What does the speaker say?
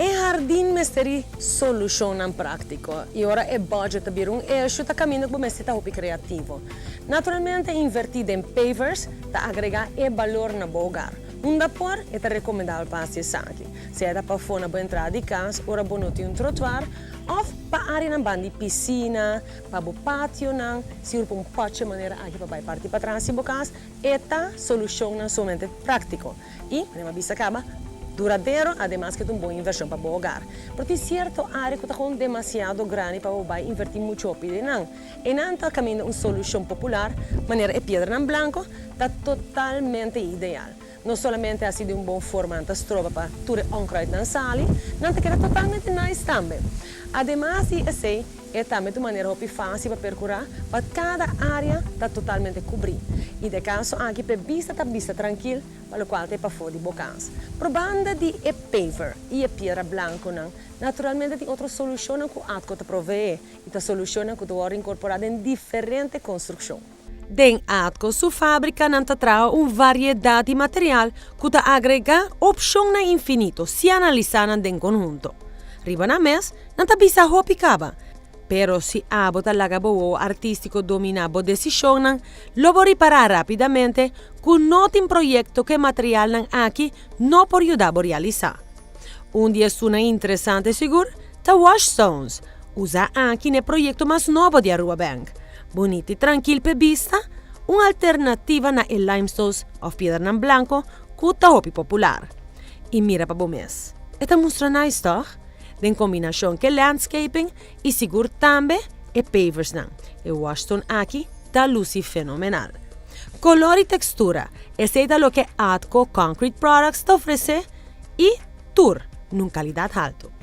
E jardín mesteri solucionan prático e ora é budget birung e chuta caminho com mestita hobby criativo. Naturalmente invertir em pavers ta agregar e valor na bogar. Um dapor é ta recomendável para se aqui. Se é para fora boa entrada de casa, ora bonito um trottoir, ou para área na banda de piscina, para o pátio não, se urpa um pote maneira aqui para vai partir para trás se bocas, esta soluciona somente prático. E, prima vista acaba, duradouro, además que é uma boa inversão para o hogar. Porque certo área que está com demasiado grande para o vai invertir muito pide não. E não está caminhando uma solução popular, maneira é pedra em branco, está totalmente ideal. Não somente assim de uma boa forma, não trova para tudo onkruid na sala, não queda totalmente nice também. Además de assim, é também de maneira muito fácil para percorrer, para cada área está totalmente coberta. E de caso aqui para vista tranquila, para o qual tem para fora de bocas. Probando de paver e pedra branca, naturalmente tem outra solução que o ATCO te provee, e a solução que tu pode incorporar em diferentes construções. Den ATCO, sua fábrica não traz uma variedade de material que te agrega opção na infinito, se analisando em conjunto. Riba na mes, não te bisa hopicaba. Pero se abo talaga bo artístico domina bo decisão, lo vou reparar rapidamente com um projeto que material nan aqui não pode ajudar a realizar. Dia suna interessante seguro, ta Washstones, usa aqui no projeto mais novo de Aruba Bank. Bonito e tranquilo per vista, uma alternativa na limestones of pedra nan blanco que ta hopi popular. E mira para o mês. Esta mostra nice, toch? Den combinação que landscaping e seguro também e pavers não. E Washington aqui dá luz fenomenal. Color e textura, esse é o que ATCO Concrete Products te oferece e tour, num qualidade alta.